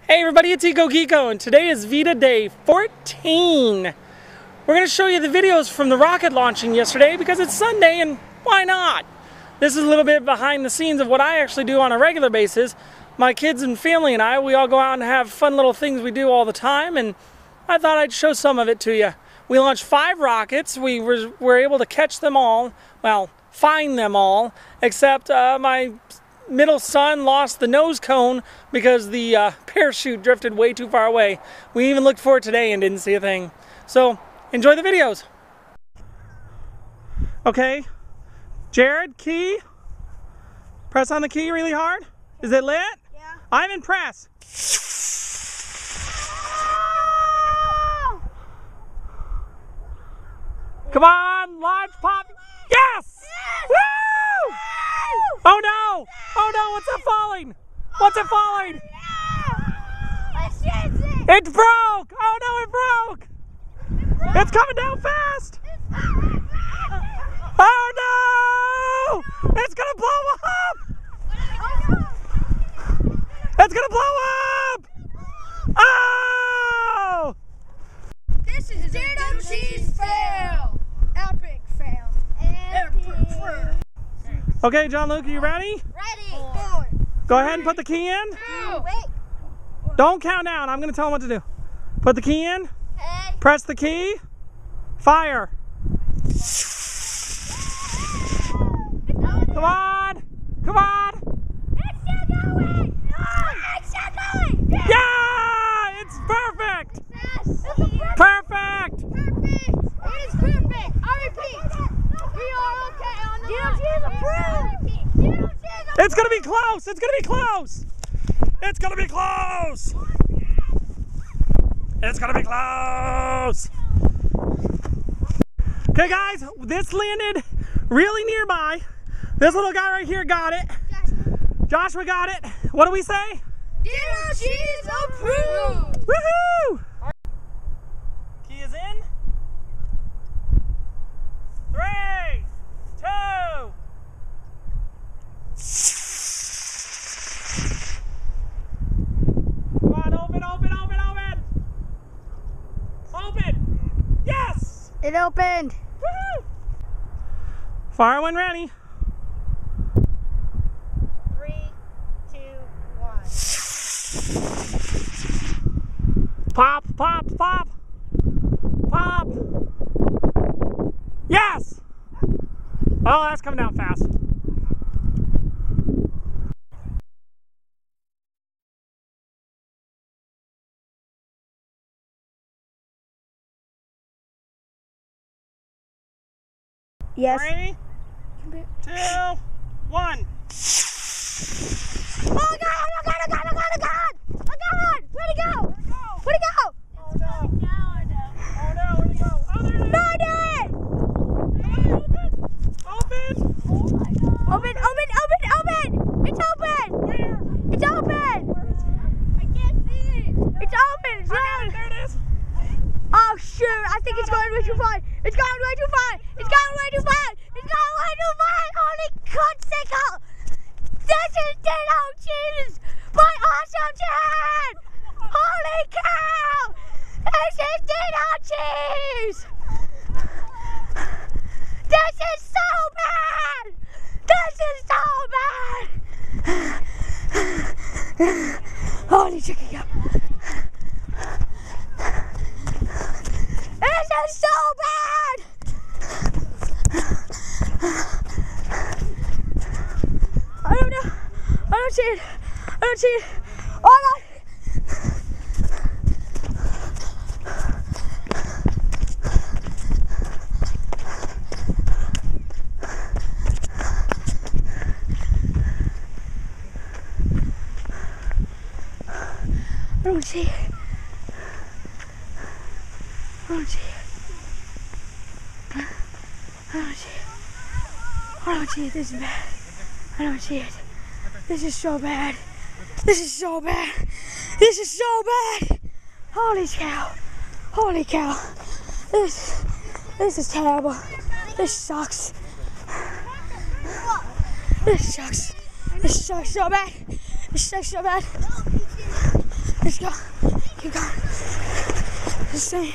Hey everybody, it's Eco Geeko, and today is VEDA Day 14. We're going to show you the videos from the rocket launching yesterday because it's Sunday and why not? This is a little bit behind the scenes of what I actually do on a regular basis. My kids and family and I, we all go out and have fun little things we do all the time, and I thought I'd show some of it to you. We launched 5 rockets. We were able to catch them all, well, find them all, except my middle son lost the nose cone because the parachute drifted way too far away. We even looked for it today and didn't see a thing. So, enjoy the videos. Okay, Jared, key. Press on the key really hard. Is it lit? Yeah. Ivan, press. Come on, launch pop. Yes! Woo! Oh no! Oh no, what's it falling? What's it falling? It broke! Oh no, it broke! It's coming down fast! Oh no! It's gonna blow up! It's gonna blow up! Oh! This is Ditto Cheese fail! Epic fail! Epic fail! Okay, John Luke, are you ready? Ready! 4. Go ahead and put the key in. 2. Wait. Don't count down. I'm going to tell him what to do. Put the key in. Okay. Press the key. Fire. Come on. Come on. It's still going! It's still going! Yeah! It's perfect. Yes! Perfect. Perfect! It is perfect! I repeat! We are okay on the Ditto Cheese approved! Ditto Cheese approved! It's going to be close. It's going to be close. It's going to be close. It's going to be close. Okay, guys, this landed really nearby. This little guy right here got it. Joshua got it. What do we say? Ditto Cheese approved! Woohoo! Key is in. 3, 2. Come on, open, open, open, open. Open. Yes! It opened! Woohoo! Fire when ready. 3, 2, 1. Pop, pop, pop. Pop. Yes! Oh, that's coming down fast. Yes. 3, 2, 1. Oh God! Oh God! Oh God! Oh God! Oh God! Oh God! Where'd it go? Where'd it go? Oh no! Oh no! Where'd it go? Oh, there it is! Find it! Open! Open! Oh my God! Open! Open! Open! Open! It's open! Where? It's open! I can't see it! It's open! It's I got right. it! There it is! Oh shoot! I think it's going way too far! It's going way too far! It's going way too far! It's going way too far! Holy cutsickle! This is Ditto Cheese! My awesome dad! Holy cow! This is Ditto Cheese! This is so bad! This is so bad! Holy chicken cup! This is so bad! I don't know. I don't see it. I don't see it. Oh my God! I don't see it. I don't see it. I don't see it. I don't see it. This is bad. I don't see it. This is so bad. This is so bad. This is so bad. Holy cow. Holy cow. This is terrible. This sucks. This sucks. This sucks so bad. This sucks so bad. Let's go. Keep going. This thing.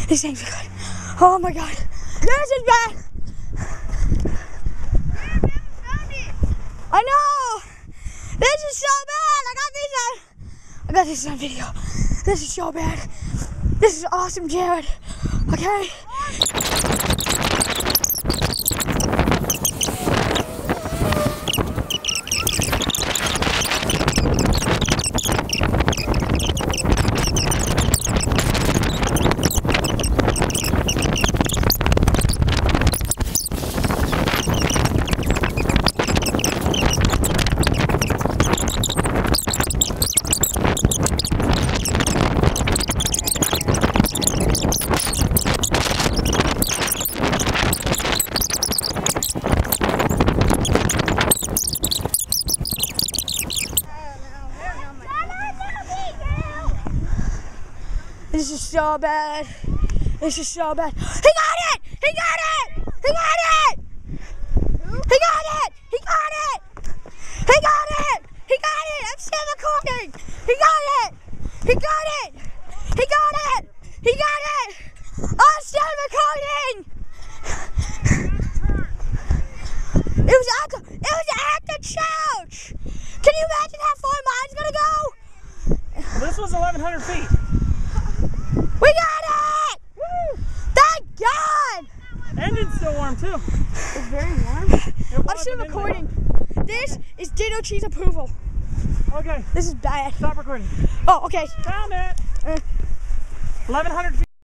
This thing's good. Oh my God. This is bad. I know. This is so bad. I got this on video. This is so bad. This is awesome, Jared. Okay. This is so bad. This is so bad. He got it! He got it! He got it! He got it! He got it! He got it! He got it! I'm still recording! He got it! He got it! He got it! He got it! I'm still recording! It was at the church! Can you imagine how far mine's gonna go? This was 1,100 feet. We got it! Woo! Thank God! Engine's still warm too. It's very warm. I'm still recording. This is Ditto Cheese approval. Okay. This is bad. Stop recording. Oh, okay. Found it. 1,100 feet.